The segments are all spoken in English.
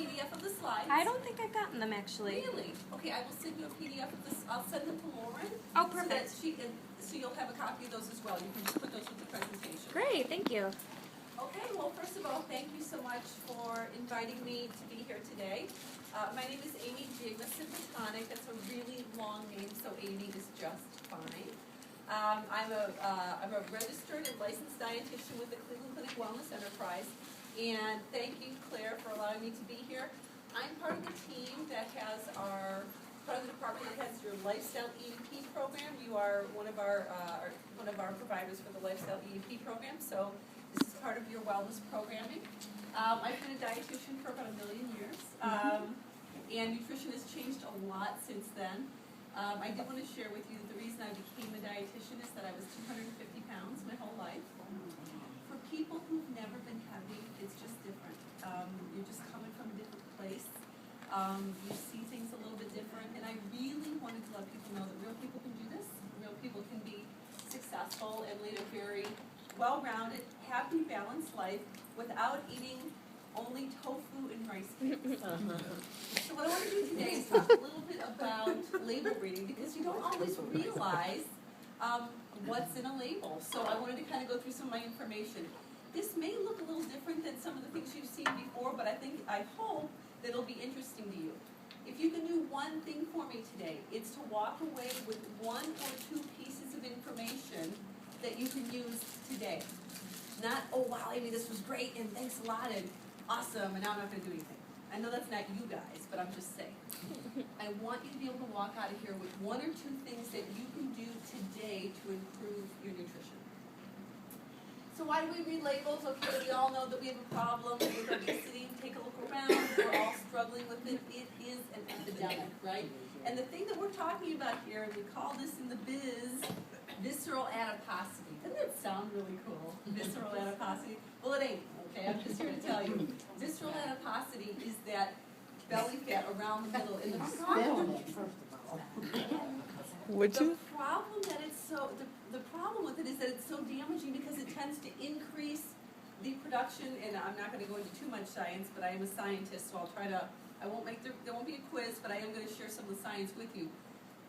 PDF of the slides. I don't think I've gotten them actually. Really? Okay, I will send you a PDF of this. I'll send them to Lauren. Oh, perfect. So you'll have a copy of those as well. You can just put those with the presentation. Great, thank you. Okay, well, first of all, thank you so much for inviting me to be here today. My name is Amy Jigma-Simpatonic. That's a really long name, so Amy is just fine. I'm a registered and licensed dietitian with the Cleveland Clinic Wellness Enterprise, and thank you, Claire, for allowing me to be here. I'm part of the team that has part of the department that has your Lifestyle EAP program. You are one of our providers for the Lifestyle EAP program, so this is part of your wellness programming. I've been a dietitian for about 1 million years, and nutrition has changed a lot since then. I did want to share with you that the reason I became a dietitian is that I was 250 pounds my whole life. For people who've never been heavy, it's just different. You're just coming from a different place. You see things a little bit different, and I really wanted to let people know that real people can do this. Real people can be successful and lead a very well-rounded, happy, balanced life without eating only tofu and rice cakes. So what I want to do today is talk a little bit about label reading, because you don't always realize what's in a label. So I wanted to kind of go through some of my information. This may look a little different than some of the things you've seen before, but I hope that it'll be interesting to you. If you can do one thing for me today, it's to walk away with 1 or 2 pieces of information that you can use today. Not, oh wow, Amy, this was great, and thanks a lot, and awesome, and now I'm not going to do anything. I know that's not you guys, but I'm just saying. I want you to be able to walk out of here with 1 or 2 things that you can do today to improve your nutrition. So why do we read labels? Okay, we all know that we have a problem with obesity. Take a look around. We're all struggling with it. It is an epidemic, right? And the thing that we're talking about here, and we call this in the biz, visceral adiposity. Doesn't it sound really cool? Visceral adiposity? Well, it ain't, okay? I'm just here to tell you. Visceral adiposity is that belly fat around the middle. And the problem, the problem with it is that it's so damaging because it tends to increase the production, and I'm not going to go into too much science, but I am a scientist, so there won't be a quiz, but I am going to share some of the science with you.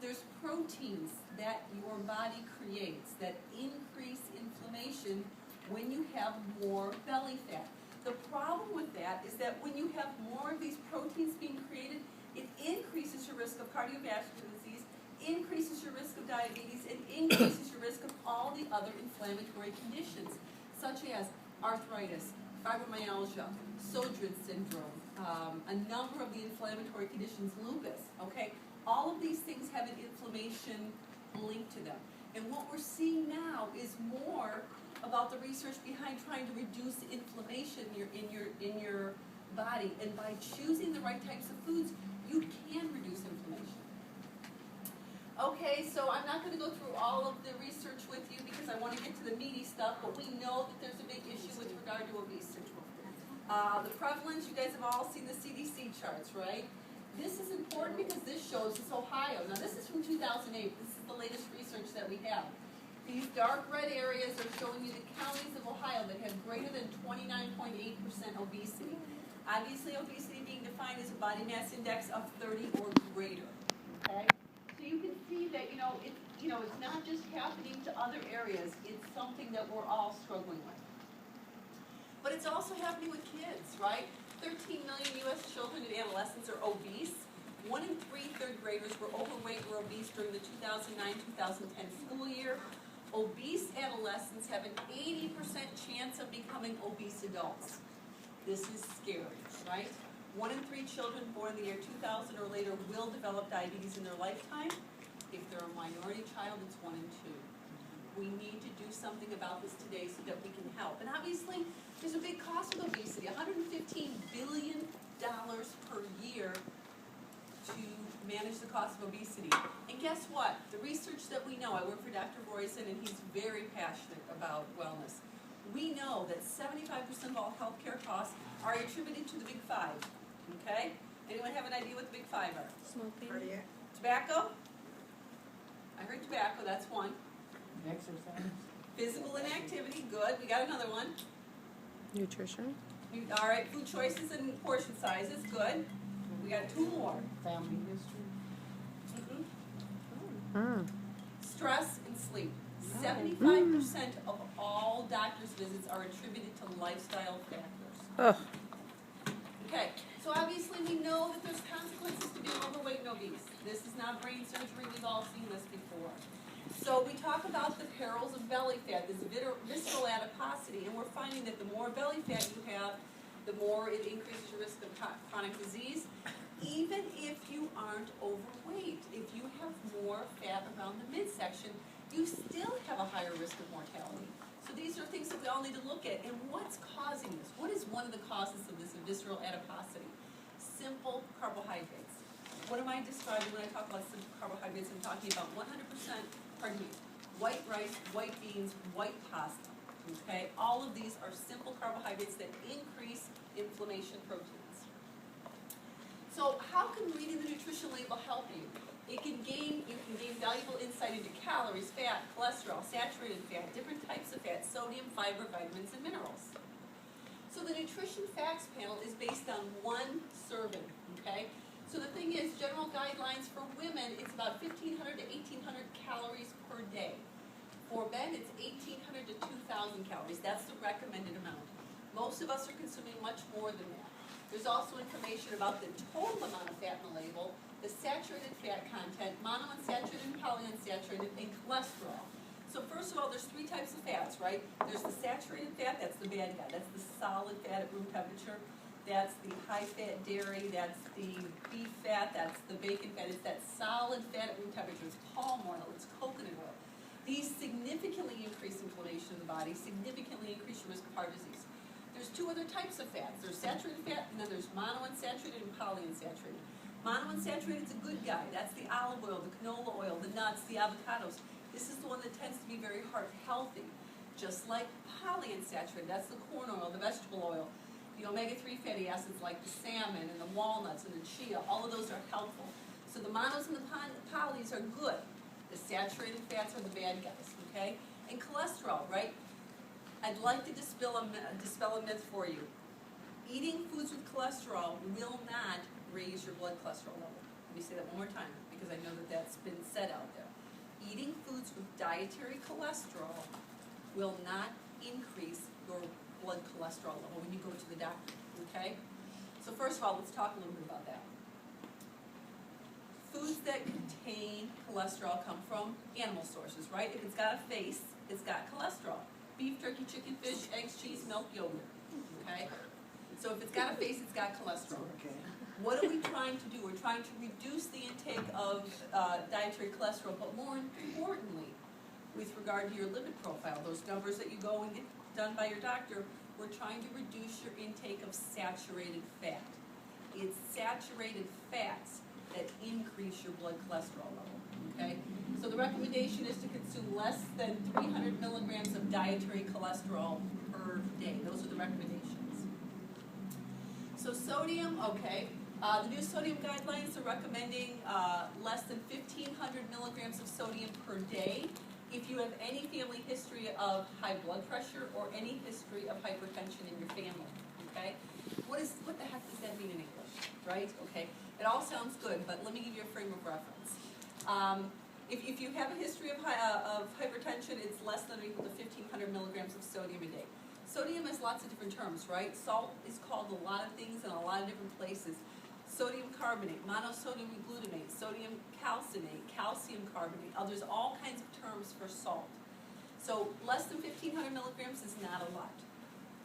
There's proteins that your body creates that increase inflammation when you have more belly fat. The problem with that is that when you have more of these proteins being created, it increases your risk of cardiovascular disease, increases your risk of diabetes, and increases your risk of all the other inflammatory conditions, such as arthritis, fibromyalgia, Sjogren's syndrome, a number of the inflammatory conditions, lupus, okay? All of these things have an inflammation linked to them. And what we're seeing now is more about the research behind trying to reduce inflammation in your body. And by choosing the right types of foods, you can reduce inflammation. Okay, so I'm not going to go through all of the research with you because I want to get to the meaty stuff, but we know that there's a big issue with regard to obesity. The prevalence, you guys have all seen the CDC charts, right? This is important because this shows it's Ohio. Now this is from 2008. This is the latest research that we have. These dark red areas are showing you the counties of Ohio that have greater than 29.8% obesity. Obviously, obesity being defined as a body mass index of 30 or greater. Okay? So you can see that it's not just happening to other areas. It's something that we're all struggling with. But it's also happening with kids, right? 13 million U.S. children and adolescents are obese. 1 in 3 third graders were overweight or obese during the 2009-2010 school year. Obese adolescents have an 80% chance of becoming obese adults. This is scary, right? 1 in 3 children born in the year 2000 or later will develop diabetes in their lifetime. If they're a minority child, it's 1 in 2. We need to do something about this today so that we can help. And obviously, there's a big cost of obesity, $115 billion per year to manage the cost of obesity. And guess what? The research that we know, I work for Dr. Royson, and he's very passionate about wellness. We know that 75% of all healthcare costs are attributed to the big 5. Okay? Anyone have an idea what the big 5 are? Smoking. Tobacco? I heard tobacco, that's 1. Exercise. Physical inactivity, good. We got another one. Nutrition. All right, food choices and portion sizes, good. We got 2 more. Family history. Mhm. Stress and sleep. 75% of all doctor's visits are attributed to lifestyle factors. Ugh. Okay, so obviously we know that there's consequences to being overweight and obese. This is not brain surgery, we've all seen this before. So we talk about the perils of belly fat, this visceral adiposity, and we're finding that the more belly fat you have, the more it increases your risk of chronic disease, even if you aren't overweight. If you have more fat around the midsection, you still have a higher risk of mortality. So these are things that we all need to look at. And what's causing this? What is one of the causes of this visceral adiposity? Simple carbohydrates. What am I describing when I talk about simple carbohydrates? I'm talking about 100%, white rice, white beans, white pasta. Okay? All of these are simple carbohydrates that increase inflammation proteins. So how can reading the nutrition label help you? You can gain valuable insight into calories, fat, cholesterol, saturated fat, different types of fat, sodium, fiber, vitamins, and minerals. So the nutrition facts panel is based on 1 serving, okay? So the thing is, general guidelines for women, it's about 1,500 to 1,800 calories per day. For men, it's 1,800 to 2,000 calories. That's the recommended amount. Most of us are consuming much more than that. There's also information about the total amount of fat in the label, the saturated fat content, monounsaturated and polyunsaturated, and cholesterol. So first of all, there's 3 types of fats, right? There's the saturated fat, that's the bad guy. That's the solid fat at room temperature. That's the high-fat dairy, that's the beef fat, that's the bacon fat. It's that solid fat at room temperature. It's palm oil, it's coconut oil. These significantly increase inflammation in the body, significantly increase your risk of heart disease. There's 2 other types of fats. There's saturated fat, and then there's monounsaturated and polyunsaturated. Monounsaturated is a good guy. That's the olive oil, the canola oil, the nuts, the avocados. This is the one that tends to be very heart healthy. Just like polyunsaturated, that's the corn oil, the vegetable oil, the omega-3 fatty acids like the salmon and the walnuts and the chia. All of those are helpful. So the monos and the polys are good. The saturated fats are the bad guys, okay? And cholesterol, right? I'd like to dispel a myth for you. Eating foods with cholesterol will not raise your blood cholesterol level. Let me say that one more time because I know that that's been said out there. Eating foods with dietary cholesterol will not increase your blood cholesterol level when you go to the doctor, okay? So first of all, let's talk a little bit about that. Foods that contain cholesterol come from animal sources, right? If it's got a face, it's got cholesterol. Beef, turkey, chicken, fish, eggs, cheese, milk, yogurt, okay? So if it's got a face, it's got cholesterol. What are we trying to do? We're trying to reduce the intake of dietary cholesterol, but more importantly, with regard to your lipid profile, those numbers that you go and get done by your doctor, we're trying to reduce your intake of saturated fat. It's saturated fats that increase your blood cholesterol level, okay? So the recommendation is to consume less than 300 milligrams of dietary cholesterol per day. Those are the recommendations. So sodium, okay. The new sodium guidelines are recommending less than 1,500 milligrams of sodium per day if you have any family history of high blood pressure or any history of hypertension in your family, okay? What the heck does that mean in English, right? Okay, it all sounds good, but let me give you a frame of reference. If you have a history of hypertension, it's less than or equal to 1,500 milligrams of sodium a day. Sodium has lots of different terms, right? Salt is called a lot of things in a lot of different places. Sodium carbonate, monosodium glutamate, sodium calcinate, calcium carbonate. There's all kinds of terms for salt. So less than 1,500 milligrams is not a lot.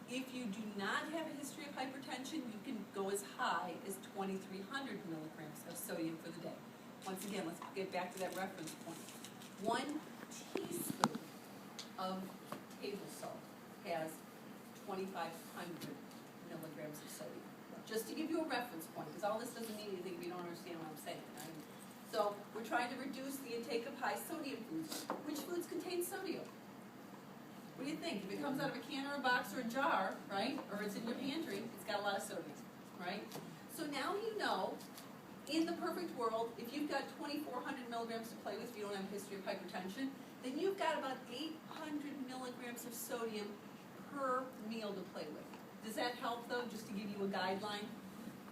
If you do not have a history of hypertension, you can go as high as 2,300 milligrams of sodium for the day. Once again, let's get back to that reference point. 1 teaspoon of table salt has 2,500 milligrams of sodium. Just to give you a reference point, because all this doesn't mean anything if you don't understand what I'm saying, right? So we're trying to reduce the intake of high sodium foods. Which foods contain sodium? What do you think? If it comes out of a can or a box or a jar, right, or it's in your pantry, it's got a lot of sodium, right? So now you know, in the perfect world, if you've got 2,400 milligrams to play with, if you don't have a history of hypertension, then you've got about 800 milligrams of sodium per meal to play with. Does that help though, just to give you a guideline?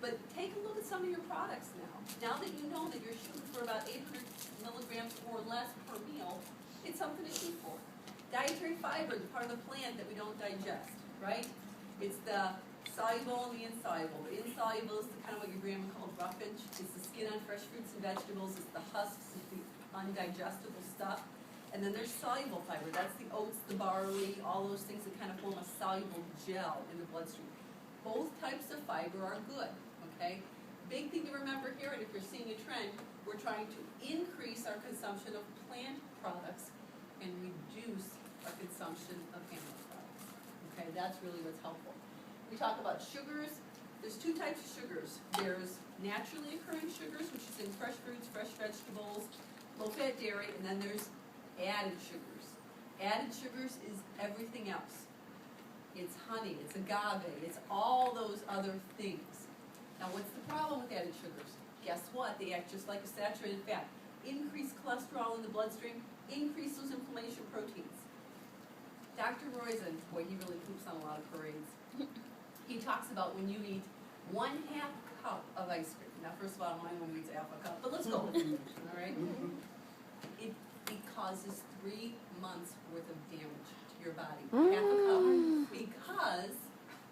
But take a look at some of your products now. Now that you know that you're shooting for about 800 milligrams or less per meal, it's something to shoot for. Dietary fiber is part of the plant that we don't digest, right? It's the soluble and the insoluble. The insoluble is kind of what your grandma called roughage. It's the skin on fresh fruits and vegetables. It's the husks, it's the undigestible stuff. And then there's soluble fiber. That's the oats, the barley, all those things that kind of form a soluble gel in the bloodstream. Both types of fiber are good, okay? Big thing to remember here, and if you're seeing a trend, we're trying to increase our consumption of plant products and reduce our consumption of animal products. Okay, that's really what's helpful. We talk about sugars. There's two types of sugars. There's naturally occurring sugars, which is in fresh fruits, fresh vegetables, low-fat dairy, and then there's added sugars. Added sugars is everything else. It's honey, it's agave, it's all those other things. Now what's the problem with added sugars? Guess what? They act just like a saturated fat. Increase cholesterol in the bloodstream, increase those inflammation proteins. Dr. Roizen, boy, he really poops on a lot of parades. He talks about when you eat 1/2 cup of ice cream. Now first of all, I don't want to eat half a cup, but let's go with it, all right? It causes 3 months worth of damage to your body. Half a cup. Because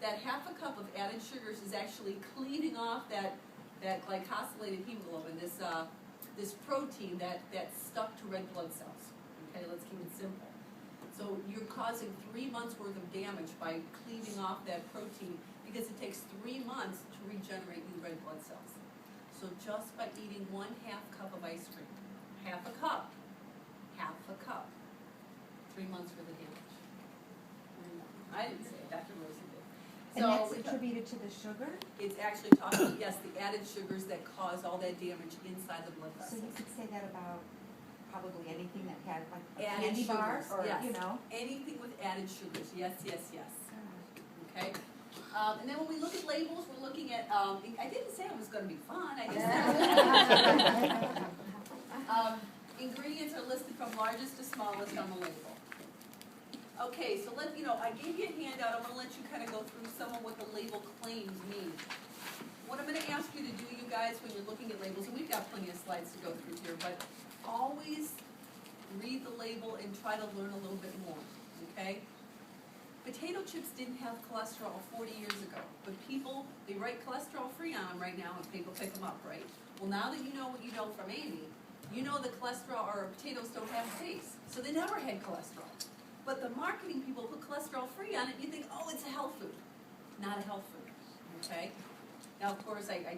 that half a cup of added sugars is actually cleaving off that glycosylated hemoglobin, this protein that's stuck to red blood cells. Okay, let's keep it simple. So you're causing 3 months worth of damage by cleaving off that protein because it takes 3 months to regenerate new red blood cells. So just by eating 1/2 cup of ice cream, half a cup, 3 months worth of damage. I didn't say it, Dr. Rosie did. And that's attributed to the sugar? It's actually talking, yes, the added sugars that cause all that damage inside the blood So vessels. you could say that about probably anything that had like a Added candy bar sugars, or, yes. you know? Anything with added sugars, yes. Okay? And then when we look at labels, we're looking at, I didn't say it was going to be fun, I just said ingredients are listed from largest to smallest on the label. Okay, so I gave you a handout. I'm going to let you kind of go through some of what the label claims mean. What I'm going to ask you to do, you guys, when you're looking at labels, and we've got plenty of slides to go through here, but always read the label and try to learn a little bit more, okay? Potato chips didn't have cholesterol 40 years ago, but they write cholesterol free on them right now and people pick them up, right? Well, now that you know what you know from Amy, you know that cholesterol or potatoes don't have a taste, so they never had cholesterol. But the marketing people put cholesterol free on it, and you think, oh, it's a health food. Not a health food, okay? Now, of course, I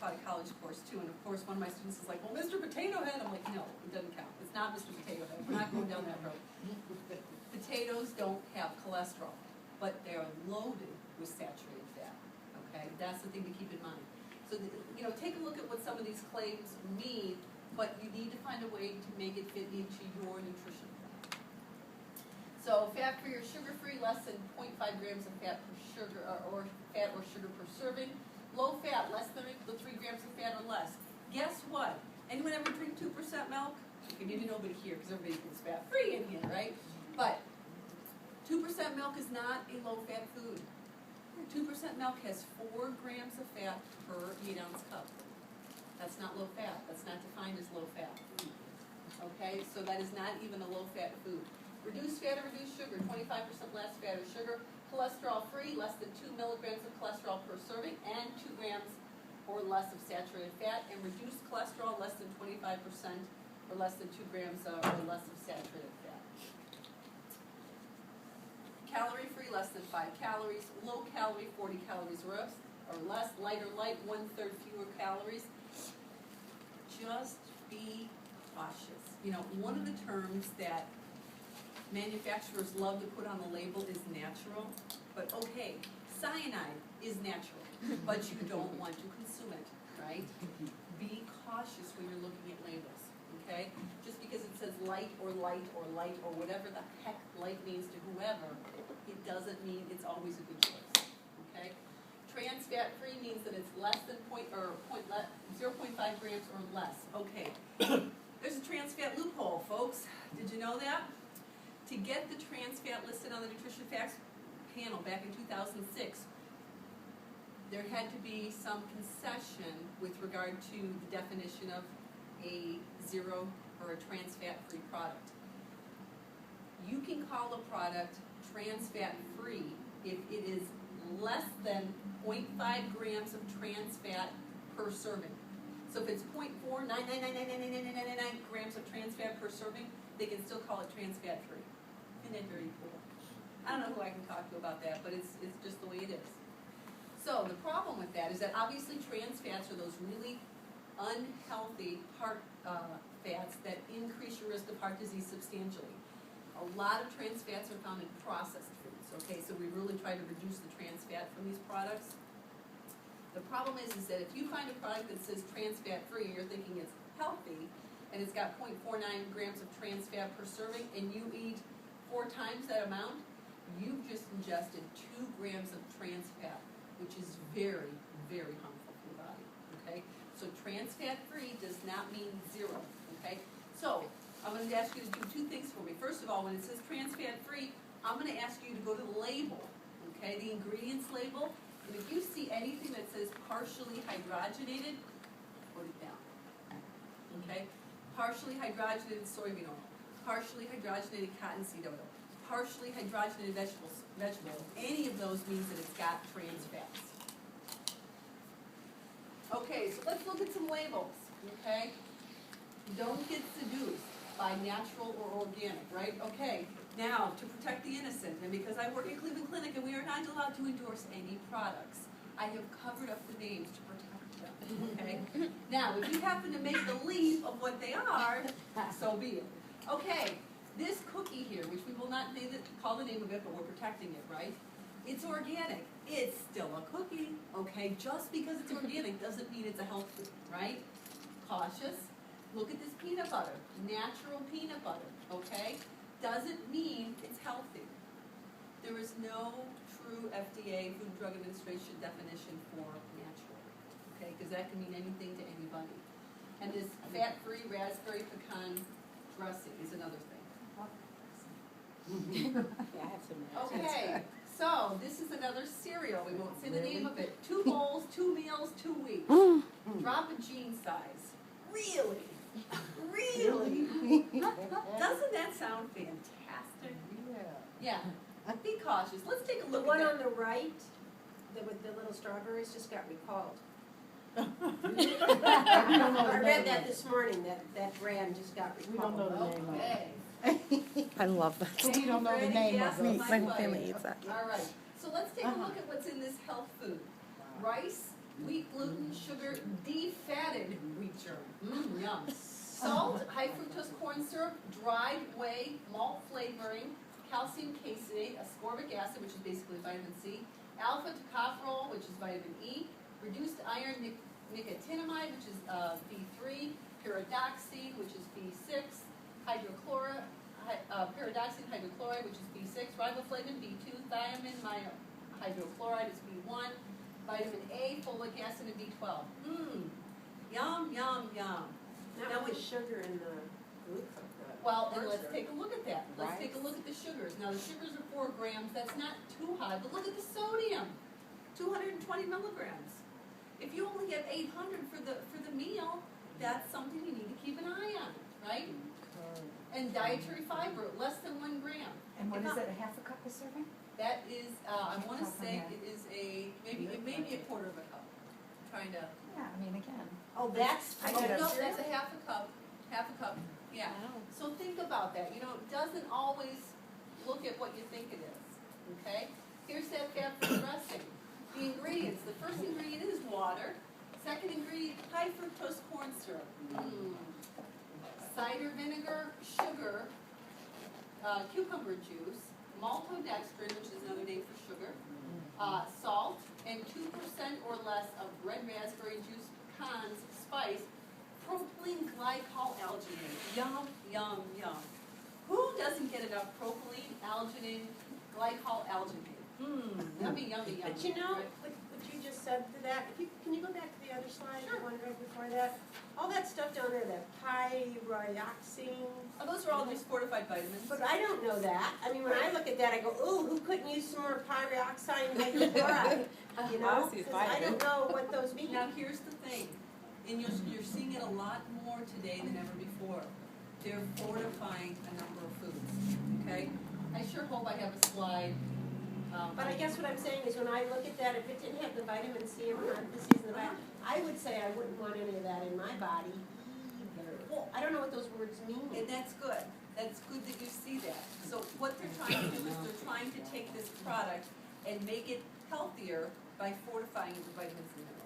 taught a college course too, and of course, one of my students is like, well, Mr. Potato Head. I'm like, no, it doesn't count. It's not Mr. Potato Head. We're not going down that road. Potatoes don't have cholesterol, but they are loaded with saturated fat, okay? That's the thing to keep in mind. So, take a look at what some of these claims mean, but you need to find a way to make it fit into your nutrition plan. So fat-free or sugar-free, less than 0.5 grams of fat per sugar, or fat or sugar per serving. Low fat, less than 3 grams of fat or less. Guess what? Anyone ever drink 2% milk? Okay, maybe nobody here, because everybody thinks fat-free in here, right? But 2% milk is not a low-fat food. 2% milk has 4 grams of fat per 8-ounce cup. That's not low fat. That's not defined as low fat. Okay, so that is not even a low-fat food. Reduced fat or reduced sugar, 25% less fat or sugar. Cholesterol-free, less than 2 milligrams of cholesterol per serving, and 2 grams or less of saturated fat. And reduced cholesterol, less than 25% or less than 2 grams or less of saturated fat. Calorie-free, less than 5 calories. Low-calorie, 40 calories or less. Light or light, 1/3 fewer calories. Just be cautious. One of the terms that manufacturers love to put on the label is natural, but okay, cyanide is natural, but you don't want to consume it, right? Be cautious when you're looking at labels, okay? Just because it says light or whatever the heck light means to whoever, it doesn't mean it's always a good choice, okay? Trans fat free means that it's less than 0.5 grams or less. Okay, there's a trans fat loophole, folks. Did you know that? To get the trans fat listed on the nutrition facts panel back in 2006, there had to be some concession with regard to the definition of a zero or a trans fat-free product. You can call a product trans fat-free if it is less than 0.5 grams of trans fat per serving. So if it's 0.499999999 grams of trans fat per serving, they can still call it trans fat-free. Isn't that very cool? I don't know who I can talk to about that, but it's just the way it is. So the problem with that is that obviously trans fats are those really unhealthy heart fats that increase your risk of heart disease substantially. A lot of trans fats are found in processed foods, okay, so we really try to reduce the trans fat from these products. The problem is that if you find a product that says trans fat free and you're thinking it's healthy and it's got 0.49 grams of trans fat per serving and you eat 4 times that amount, you've just ingested 2 grams of trans fat, which is very, very harmful for the body, okay? So trans fat free does not mean zero, okay? So I'm going to ask you to do 2 things for me. First of all, when it says trans fat free, I'm going to ask you to go to the label, okay, the ingredients label, and if you see anything that says partially hydrogenated, put it down, okay? Partially hydrogenated soybean oil, partially hydrogenated cottonseed oil, partially hydrogenated vegetable oil. Any of those means that it's got trans fats. Okay, so let's look at some labels, okay? Don't get seduced by natural or organic, right? Okay, now, to protect the innocent, and because I work at Cleveland Clinic and we are not allowed to endorse any products, I have covered up the names to protect them, okay? Now, if you happen to make the leap of what they are, so be it. Okay, this cookie here, which we will not call the name of it, but we're protecting it, right? It's organic. It's still a cookie, okay? Just because it's organic doesn't mean it's a health food, right? Cautious. Look at this peanut butter, natural peanut butter, okay? Doesn't mean it's healthy. There is no true FDA, Food and Drug Administration definition for natural, okay? Because that can mean anything to anybody. And this fat-free raspberry pecan dressing is another thing. Yeah, I have some. Okay, so this is another cereal. We won't say the name of it. 2 bowls, 2 meals, 2 weeks. Drop a jean size. Really? Really? Doesn't that sound fantastic? Yeah. Be cautious. Let's take a The look one at on the right, with the little strawberries, just got recalled. We don't know I the read name that of this morning, that brand just got We don't know recalled. the name of Okay. it. I love that. We don't know the name of Ready? it. Yes, My my whole family bite. eats that. All right. So let's take a look at what's in this health food. Rice, wheat, gluten, sugar, defatted wheat germ. Yum. Salt, high fructose corn syrup, dried whey, malt flavoring, calcium caseinate, ascorbic acid, which is basically vitamin C, alpha tocopherol, which is vitamin E, reduced iron nicotinamide, which is B3, pyridoxine, which is B6, pyridoxine hydrochloride, which is B6, riboflavin, B2, thiamine hydrochloride is B1, vitamin A, folic acid, and B12. Yum, yum, yum. Not Now with we- the sugar and the glucose. Well, and let's take a look at that. Let's take a look at the sugars. Now, the sugars are 4 grams. That's not too high, but look at the sodium, 220 milligrams. If you only get 800 for the meal, that's something you need to keep an eye on, right? And dietary fiber, less than 1 gram. And what is it, a half a cup a serving? That is, I want to Top of say my head. it is it may be a quarter of a cup. Trying to. Yeah, I mean, again. Oh, that's, I Oh, did no, a- that's a half a cup, yeah. So think about that, it doesn't always look at what you think it is, okay? Here's that fat-free dressing. The ingredients, the first ingredient is water. Second ingredient, high fructose corn syrup. Cider vinegar, sugar, cucumber juice, maltodextrin, which is another name for sugar, salt, and 2% or less of red raspberry juice, pecans, spice, propylene glycol alginate. Yum, yum, yum. Who doesn't get enough propylene glycol alginate? Yummy, yummy, yummy. but you know, Right? what you just said to that, can you go back to the other slide, Sure. the one right before that? All that's stuff down there, that pyridoxine, Oh, those are all just fortified vitamins. but I don't know that. I mean, when I look at that, I go, ooh, who couldn't use some more pyridoxine hydrochloride? You know, 'cause I don't know what those mean. Now, here's the thing, and you're seeing it a lot more today than ever before. They're fortifying a number of foods, okay? I sure hope I have a slide. But I guess what I'm saying is when I look at that, if it didn't have the vitamin C or parentheses in the back, I would say I wouldn't want any of that in my body either. Well, I don't know what those words mean. And that's good. That's good that you see that. So what they're trying to do is they're trying to take this product and make it healthier by fortifying it with vitamins and minerals.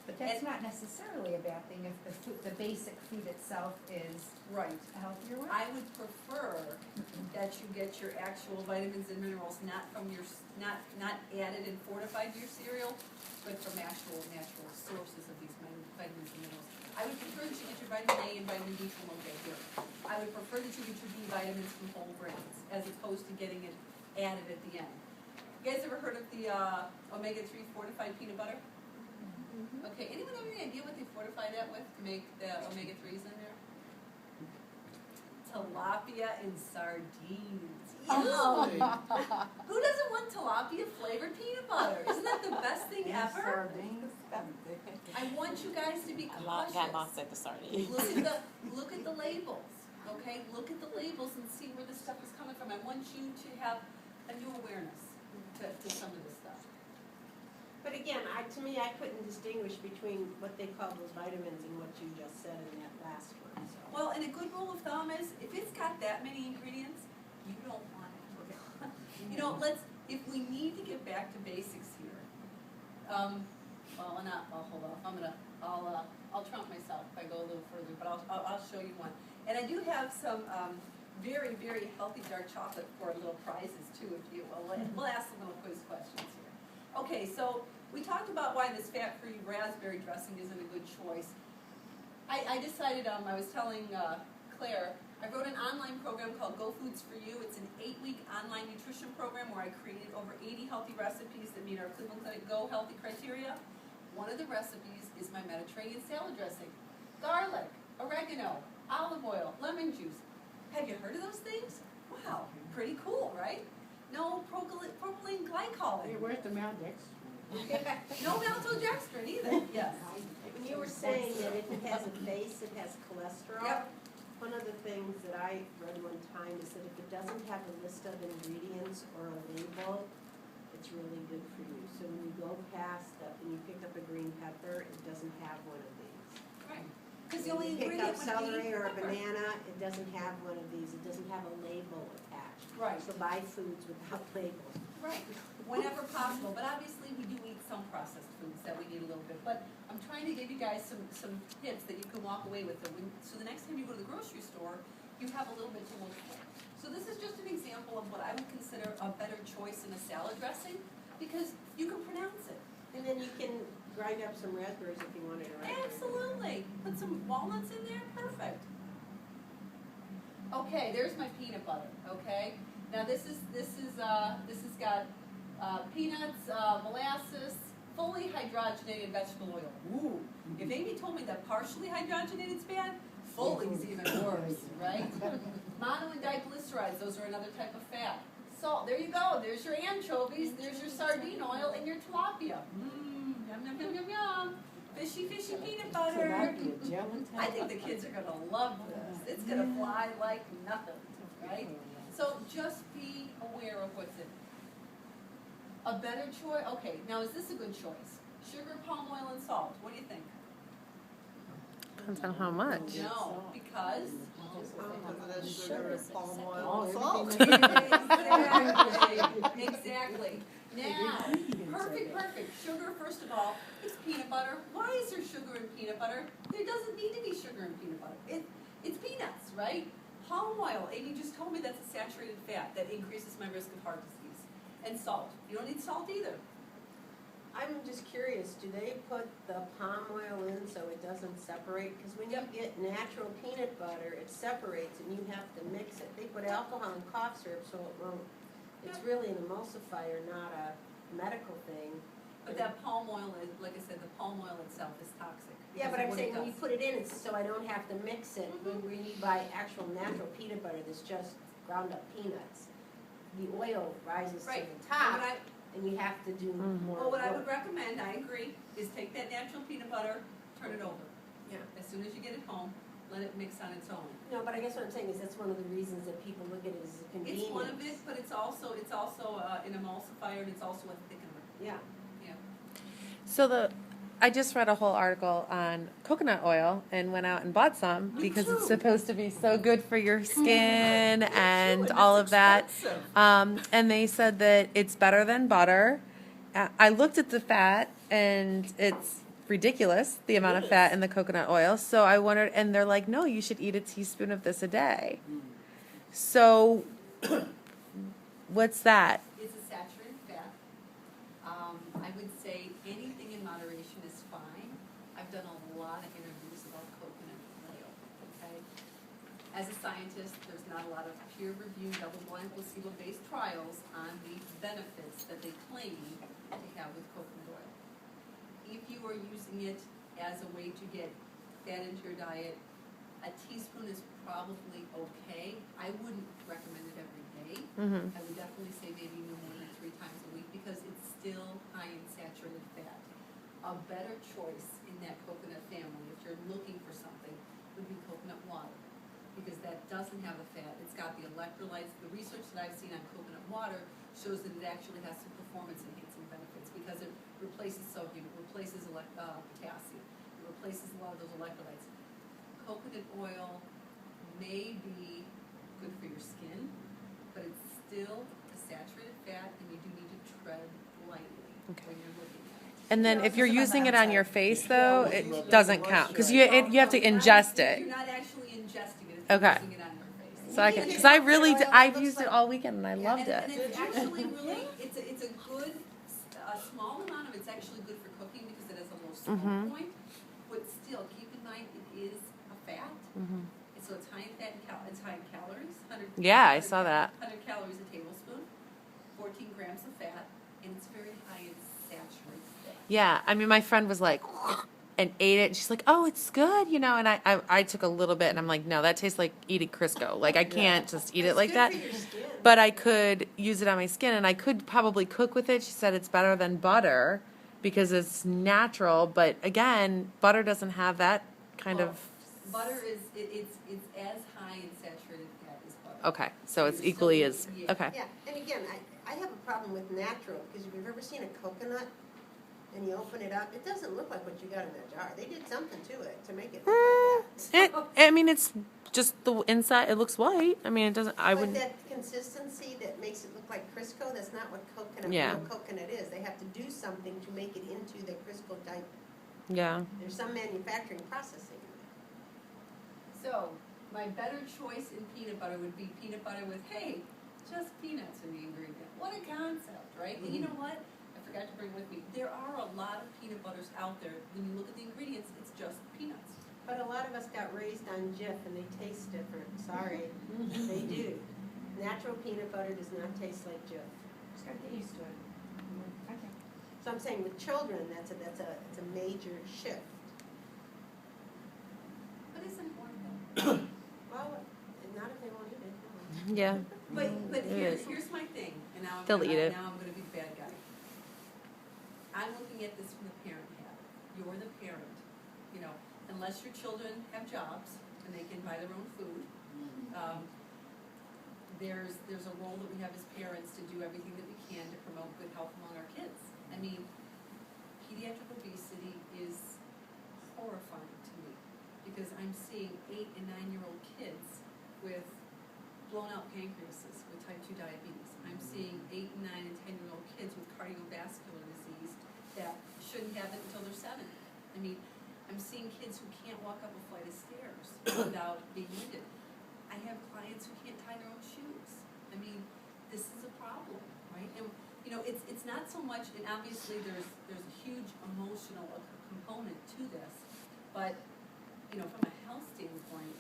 But that's not necessarily a bad thing if the food, the basic food itself is Right. a healthier one. I would prefer that you get your actual vitamins and minerals not from your, not added and fortified to your cereal, but from actual natural sources of these vitamins and minerals. I would prefer that you get your vitamin A and vitamin D from okay here. I would prefer that you get your B vitamins from whole grains, as opposed to getting it added at the end. You guys ever heard of the omega-3 fortified peanut butter? Okay, anyone have any idea what they fortify that with to make the omega-3s in there? Tilapia and sardines. Oh. Ew. Who doesn't want tilapia flavored peanut butter? Isn't that the best thing ever? I want you guys to be cautious. Got lost at the sardine. Look at the labels, okay? Look at the labels and see where this stuff is coming from. I want you to have a new awareness to some of this stuff. But again, to me, I couldn't distinguish between what they call those vitamins and what you just said in that last one, so. Well, and a good rule of thumb is, if it's got that many ingredients, you don't want it. You know, if we need to get back to basics here, hold off, I'll trump myself if I go a little further, but I'll show you one. And I do have some, very, very healthy dark chocolate for little prizes too, if you will. We'll ask some little quiz questions here. Okay, so we talked about why this fat-free raspberry dressing isn't a good choice. I decided, I was telling Claire, I wrote an online program called Go Foods for You. It's an 8-week online nutrition program where I created over 80 healthy recipes that meet our Cleveland Clinic Go Healthy criteria. One of the recipes is my Mediterranean salad dressing. Garlic, oregano, olive oil, lemon juice. Have you heard of those things? Wow, pretty cool, right? No propylene glycol. Hey, where's the Maldex? No maltodextrin either, yes. When you were saying that if it has a base, it has cholesterol. Yep. One of the things that I read one time is that if it doesn't have a list of ingredients or a label, it's really good for you. So when you go past that and you pick up a green pepper, it doesn't have one of these. Right. Because the only When you pick ingredient up would be celery or a pepper. banana, it doesn't have one of these. It doesn't have a label attached. Right. So buy foods without labels. Right, whenever possible, but obviously we do eat some processed foods that we need a little bit. But I'm trying to give you guys some tips that you can walk away with. So the next time you go to the grocery store, you have a little bit to look for. So this is just an example of what I would consider a better choice in a salad dressing, because you can pronounce it. And then you can grind up some raspberries if you wanted to. Absolutely. Put some walnuts in there, perfect. Okay, there's my peanut butter, okay? Now this has got peanuts, molasses, fully hydrogenated vegetable oil. Ooh. If Amy told me that partially hydrogenated's bad, fully's even worse, right? Mono and diglycerides, those are another type of fat. Salt, there you go. There's your anchovies, there's your sardine oil, and your tilapia. Yum, yum, yum, yum, yum. Fishy, fishy peanut butter. I think the kids are going to love this. It's going to fly like nothing, right? So just be aware of what's in it. A better choice, okay, now is this a good choice? Sugar, palm oil, and salt, what do you think? Depends on how much. No, because? Exactly. Now, perfect. Sugar, first of all, it's peanut butter. Why is there sugar in peanut butter? There doesn't need to be sugar in peanut butter. It's peanuts, right? Palm oil, Amy just told me that's a saturated fat that increases my risk of heart disease. And salt. You don't need salt either. I'm just curious, do they put the palm oil in so it doesn't separate? Because when you get natural peanut butter, it separates and you have to mix it. They put alcohol and cough syrup so it won't. It's really an emulsifier, not a medical thing. But that palm oil is, like I said, the palm oil itself is toxic. Yeah, because but of I'm what saying when you does. put it in, it's so I don't have to mix it. When you buy actual natural peanut butter that's just ground up peanuts, the oil rises to Right. the And top, what I, and you have to do more well, what I would work. recommend, I agree, is take that natural peanut butter, turn it over. Yeah. As soon as you get it home, let it mix on its own. No, but I guess what I'm saying is that's one of the reasons that people look at it as a convenience. It's one of it, but it's also an emulsifier and it's also a thickener. Yeah. So I just read a whole article on coconut oil and went out and bought some because it's supposed to be so good for your skin and all of that. And they said that it's better than butter. I looked at the fat and it's ridiculous, the amount of fat in the coconut oil. So I wondered, and they're like, no, you should eat a teaspoon of this a day. So what's that? It's a saturated fat. I would say anything in moderation is fine. I've done a lot of interviews about coconut oil, okay? As a scientist, there's not a lot of peer-reviewed, double-blind, placebo-based trials on the benefits that they claim to have with coconut oil. If you are using it as a way to get fat into your diet, a teaspoon is probably okay. I wouldn't recommend it every day. Mm-hmm. I would definitely say maybe no more than 3 times a week because it's still high in saturated fat. A better choice in that coconut family, if you're looking for something, would be coconut water because that doesn't have the fat. It's got the electrolytes. The research that I've seen on coconut water shows that it actually has some performance enhancing benefits because it replaces sodium, it replaces potassium, it replaces a lot of those electrolytes. Coconut oil may be good for your skin, but it's still a saturated fat, and you do need to tread lightly Okay. when you're looking at it. And then Yeah, if you're it's on the using it on your outside. face, though, it doesn't count because you have to You're ingest it. not actually ingesting it, it's Okay. using it on your face. So I can, because I really, I've used it all weekend and I loved And it. it's actually really, it's a good, a small amount of it's actually good for cooking because it has a low smoke Mhm. point. But still, keep in mind, it is a fat. Mhm. So it's high in fat and it's high in calories, 100. Yeah, I saw that. 100 calories a tablespoon, 14 grams of fat, and it's very high in saturated fat. Yeah, I mean, my friend was like, and ate it. And she's like, oh, it's good, you know. And I took a little bit, and I'm like, no, that tastes like eating Crisco. Like, I can't just eat it like that. But I could use it on my skin, and I could probably cook with it. She said it's better than butter because it's natural. But again, butter doesn't have that kind Well, of. Butter is, it's as high in saturated fat as butter. Okay, so it's You're equally still- as yeah. okay. Yeah, and again, I have a problem with natural, because if you've ever seen a coconut and you open it up, it doesn't look like what you got in that jar. They did something to it to make it look like that. I mean, it's just the inside. It looks white. I mean, it doesn't. I But wouldn't. that consistency that makes it look like Crisco, that's not what coconut, Yeah. real coconut is. They have to do something to make it into the Crisco type. Yeah. There's some manufacturing processing. So, my better choice in peanut butter would be peanut butter with, hey, just peanuts in the ingredient. What a concept, right? And you know what? I forgot to bring with me. There are a lot of peanut butters out there. When you look at the ingredients, it's just peanuts. But a lot of us got raised on Jif and they taste different, sorry. They do. Natural peanut butter does not taste like Jif. Just gotta get used to it. Okay. So I'm saying with children, it's a major shift. But it's important though. Well, not if they won't eat it, no. Yeah. But It here's, is. here's my thing, and now I'm They'll gonna, eat it. now I'm gonna be the bad guy. I'm looking at this from the parent hat. You're the parent, you know, unless your children have jobs and they can buy their own food. There's a role that we have as parents to do everything that we can to promote good health among our kids. I mean, pediatric obesity is horrifying to me because I'm seeing 8 and 9-year-old kids with blown out pancreases with type 2 diabetes. I'm seeing 8, 9, and 10-year-old kids with cardiovascular disease that shouldn't have it until they're 7. I mean, I'm seeing kids who can't walk up a flight of stairs without being winded. I have clients who can't tie their own shoes. I mean, this is a problem, right? And you know, it's not so much, and obviously there's a huge emotional component to this, but you know, from a health standpoint,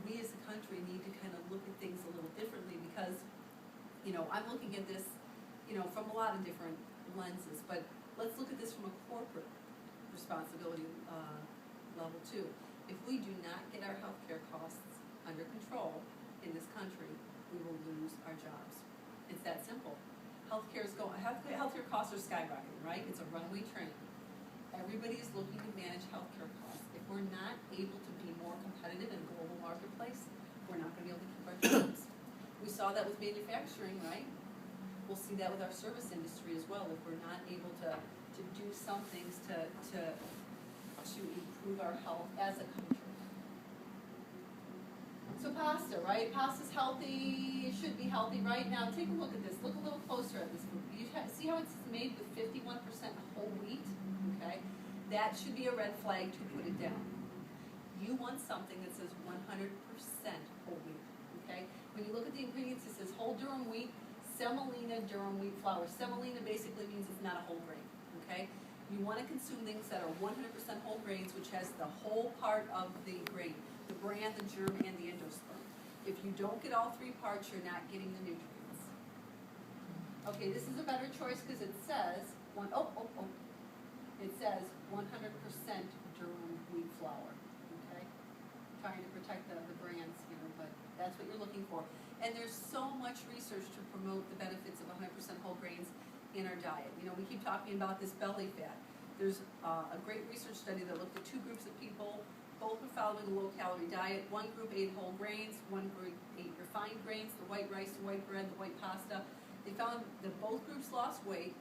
we as a country need to kind of look at things a little differently because, you know, I'm looking at this, you know, from a lot of different lenses, but let's look at this from a corporate responsibility level too. If we do not get our healthcare costs under control in this country, we will lose our jobs. It's that simple. Healthcare costs are skyrocketing, right? It's a runaway train. Everybody is looking to manage healthcare costs. If we're not able to be more competitive in a global marketplace, we're not going to be able to keep our jobs. We saw that with manufacturing, right? We'll see that with our service industry as well. If we're not able to do some things to improve our health as a country. So pasta, right? Pasta's healthy, it should be healthy, right? Now take a look at this, look a little closer at this food. See how it's made with 51% whole wheat, okay? That should be a red flag to put it down. You want something that says 100% whole wheat, okay? When you look at the ingredients, it says whole durum wheat, semolina durum wheat flour. Semolina basically means it's not a whole grain, okay? You want to consume things that are 100% whole grains, which has the whole part of the grain. The bran, the germ, and the endosperm. If you don't get all three parts, you're not getting the nutrients. Okay, this is a better choice because it says it says 100% durum wheat flour. Okay, trying to protect the brands here, but that's what you're looking for. And there's so much research to promote the benefits of 100% whole grains in our diet. You know, we keep talking about this belly fat. There's a great research study that looked at two groups of people. Both were following a low-calorie diet. One group ate whole grains, one group ate refined grains, the white rice, the white bread, the white pasta. They found that both groups lost weight,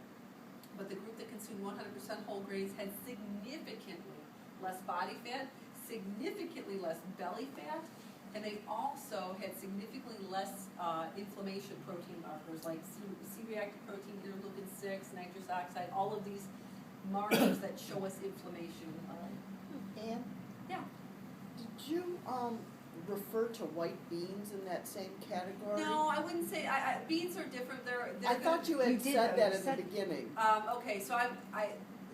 but the group that consumed 100% whole grains had significantly less body fat, significantly less belly fat, and they also had significantly less inflammation protein markers like C-reactive protein, interleukin-6, nitrous oxide, all of these markers that show us inflammation. Ann, Yeah. did you refer to white beans in that same category? No, I wouldn't say, beans are different, they're I thought you had You did, said though. that You in said- the beginning. Okay, so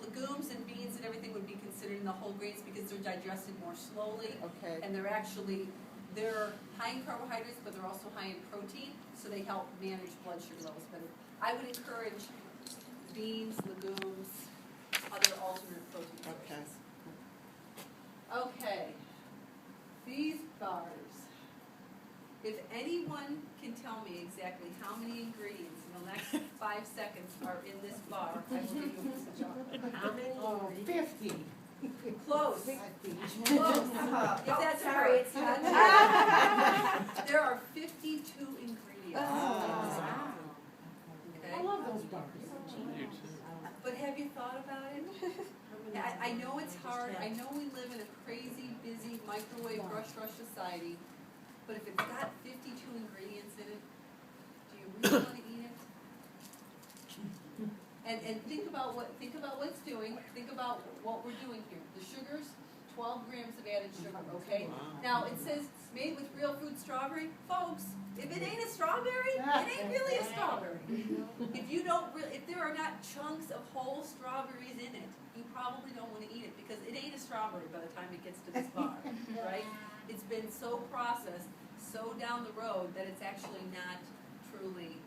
legumes and beans and everything would be considered in the whole grains because they're digested more slowly, Okay. and they're high in carbohydrates, but they're also high in protein, so they help manage blood sugar levels better. I would encourage beans, legumes, other alternate protein Okay. sources. Okay, these bars. If anyone can tell me exactly how many ingredients in the next 5 seconds are in this bar, I will give you a piece of chocolate. How many? Oh, 50. Close. 50. Close. If that's sorry, her. it's not. There are 52 ingredients. Wow. Okay? I love those bars. But have you thought about it? I know it's hard. I know we live in a crazy, busy, microwave, rush society. But if it's got 52 ingredients in it, do you really want to eat it? And think about what it's doing. Think about what we're doing here. The sugars, 12 grams of added sugar. Okay. Now it says made with real fruit strawberry, folks. If it ain't a strawberry, it ain't really a strawberry. If there are not chunks of whole strawberries in it, you probably don't want to eat it because it ain't a strawberry by the time it gets to this bar, right? It's been so processed, so down the road that it's actually not truly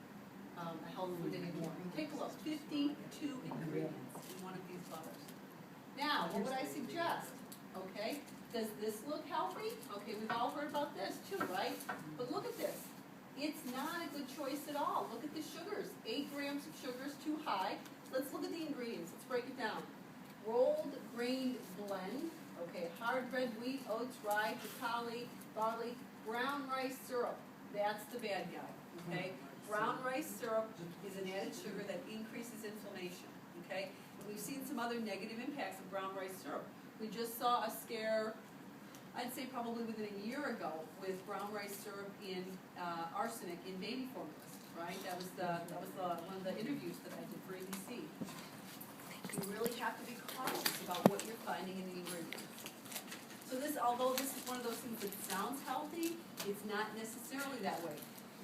a health food anymore. Take a look, 52 ingredients in one of these bars. Now, what would I suggest? Okay, does this look healthy? Okay, we've all heard about this too, right? But look at this. It's not a good choice at all. Look at the sugars. 8 grams of sugar is too high. Let's look at the ingredients. Let's break it down. Rolled grain blend. Okay, hard red wheat, oats, rye, jacquali, barley, brown rice syrup. That's the bad guy. Okay, brown rice syrup is an added sugar that increases inflammation. Okay, and we've seen some other negative impacts of brown rice syrup. We just saw a scare, I'd say probably within a year ago, with brown rice syrup in arsenic in baby formulas, right? That was one of the interviews that I did for ABC. You really have to be cautious about what you're finding in the ingredients. So although this is one of those things that sounds healthy, it's not necessarily that way.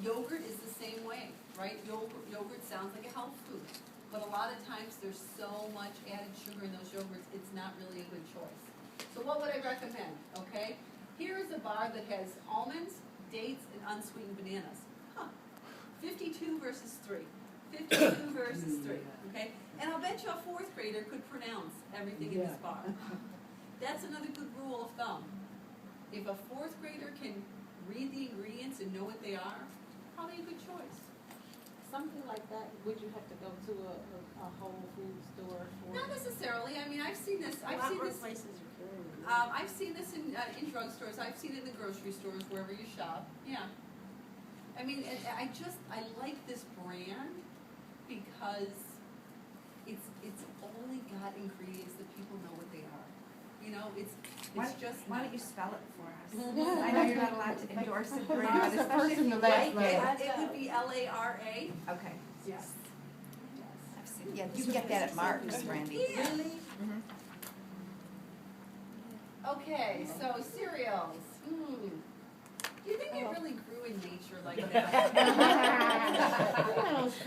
Yogurt is the same way, right? Yogurt sounds like a health food, but a lot of times there's so much added sugar in those yogurts, it's not really a good choice. So what would I recommend, okay? Here is a bar that has almonds, dates, and unsweetened bananas. 52 versus 3. 52 versus 3, okay? And I'll bet you a fourth grader could pronounce everything in this bar. That's another good rule of thumb. If a fourth grader can read the ingredients and know what they are, probably a good choice. Something like that, would you have to go to a Whole Foods store for? Not necessarily. I mean, I've seen this. A I've lot seen more this. places are carrying it. I've seen this in drugstores. I've seen it in the grocery stores, wherever you shop. Yeah. I mean, I like this brand because it's only got ingredients that people know what they are. You know, it's just. Why don't you spell it for us? I know you're not allowed to endorse a brand, That's the especially first if and you the last like it. It would be LARA. Okay. Yes. I've seen, yeah, you can get that at Mark's, Randy. Yeah. Really? Mhm. Okay, so cereals. Do you think it really grew in nature like that?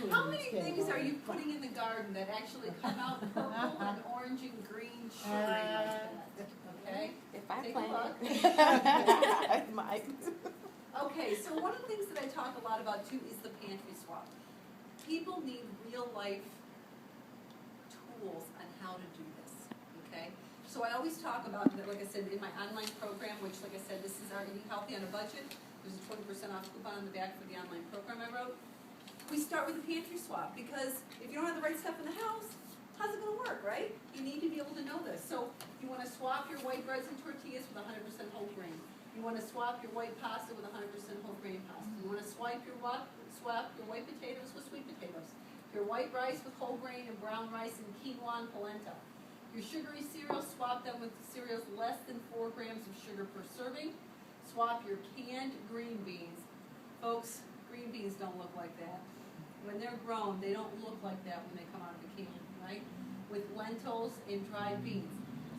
How many things are you putting in the garden that actually come out purple and orange and green sugary like that? Okay? If I Take a plant look. it. I might. Okay, so one of the things that I talk a lot about too is the pantry swap. People need real life tools on how to do this, okay? So I always talk about, like I said, in my online program, which like I said, this is our Eating Healthy on a Budget. There's a 20% off coupon on the back for the online program I wrote. We start with a pantry swap because if you don't have the right stuff in the house, how's it gonna work, right? You need to be able to know this. So you wanna swap your white breads and tortillas with 100% whole grain. You wanna swap your white pasta with 100% whole grain pasta. You wanna swap your white potatoes with sweet potatoes. Your white rice with whole grain and brown rice and quinoa and polenta. Your sugary cereals, swap them with cereals less than 4 grams of sugar per serving. Swap your canned green beans. Folks, green beans don't look like that. When they're grown, they don't look like that when they come out of the can, right? With lentils and dried beans.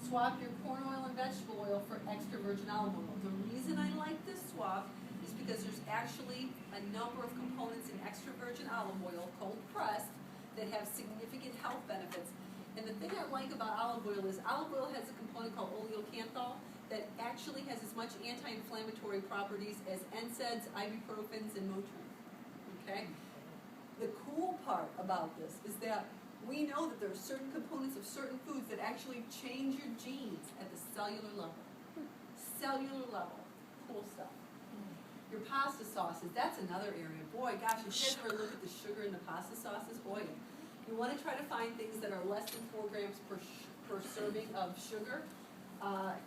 Swap your corn oil and vegetable oil for extra virgin olive oil. The reason I like this swap is because there's actually a number of components in extra virgin olive oil, cold pressed, that have significant health benefits. And the thing I like about olive oil is olive oil has a component called oleocanthal that actually has as much anti-inflammatory properties as NSAIDs, ibuprofens, and Motrin. Okay? The cool part about this is that we know that there are certain components of certain foods that actually change your genes at the cellular level. Cellular level. Cool stuff. Your pasta sauces, that's another area. Boy, gosh, if you guys ever look at the sugar in the pasta sauces, boy, you want to try to find things that are less than 4 grams per serving of sugar.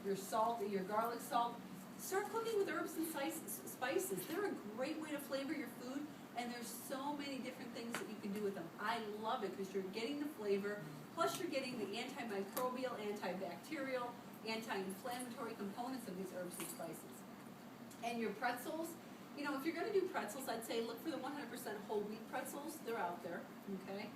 Your salt and your garlic salt. Start cooking with herbs and spices. They're a great way to flavor your food, and there's so many different things that you can do with them. I love it because you're getting the flavor, plus you're getting the antimicrobial, antibacterial, anti-inflammatory components of these herbs and spices. And your pretzels, you know, if you're going to do pretzels, I'd say look for the 100% whole wheat pretzels. They're out there, okay?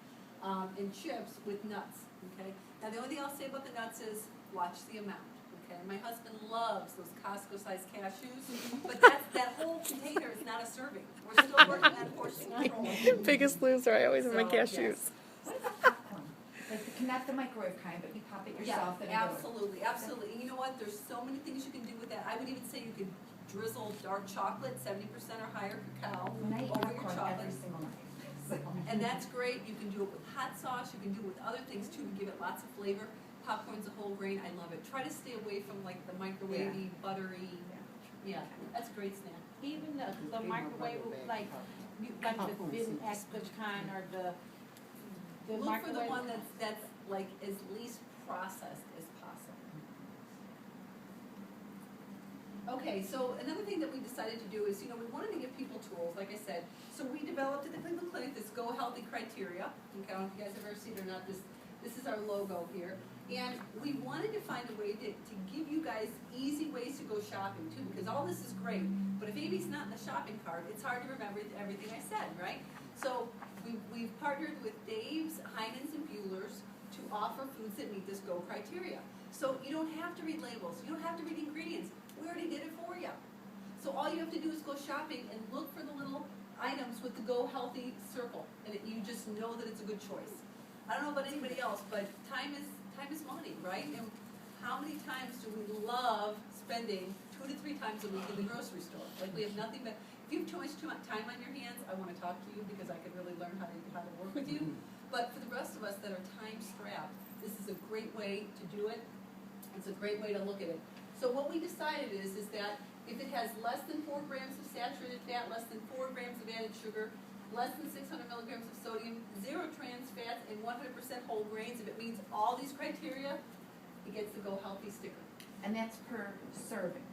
And chips with nuts, okay? Now, the only thing I'll say about the nuts is watch the amount, okay? My husband loves those Costco-sized cashews, but that whole container is not a serving. We're still working on portion control. Biggest loser. I always have my So, cashews. What about popcorn? Like, not the microwave kind, but you pop it yourself and Yeah, absolutely, absolutely. And you know what? There's so many things you can do with that. I would even say you could drizzle dark chocolate, 70% or higher cacao, And I eat over your popcorn chocolate. every single night. So. And that's great. You can do it with hot sauce. You can do it with other things too to give it lots of flavor. Popcorn's a whole grain. I love it. Try to stay away from like the microwavy, buttery. Yeah, that's a great snack. Even the microwave, like the Bin Active kind or the Look for microwave. the one that's like as least processed as possible. Okay, so another thing that we decided to do is, you know, we wanted to give people tools, like I said. So we developed at the Cleveland Clinic this Go Healthy criteria. Okay, I don't know if you guys have ever seen it or not. This is our logo here. And we wanted to find a way to give you guys easy ways to go shopping too, because all this is great. But if Amy's not in the shopping cart, it's hard to remember everything I said, right? So we've partnered with Dave's, Heinen's, and Bueller's to offer foods that meet this Go criteria. So you don't have to read labels. You don't have to read ingredients. We already did it for you. So all you have to do is go shopping and look for the little items with the Go Healthy circle, and you just know that it's a good choice. I don't know about anybody else, but time is money, right? And how many times do we love spending 2 to 3 times a week in the grocery store? Like we have nothing but, if you have too much time on your hands, I want to talk to you because I could really learn how to work with you. But for the rest of us that are time strapped, this is a great way to do it. It's a great way to look at it. So what we decided is that if it has less than 4 grams of saturated fat, less than 4 grams of added sugar, less than 600 milligrams of sodium, 0 trans fats, and 100% whole grains, if it meets all these criteria, it gets the Go Healthy sticker. And that's per serving.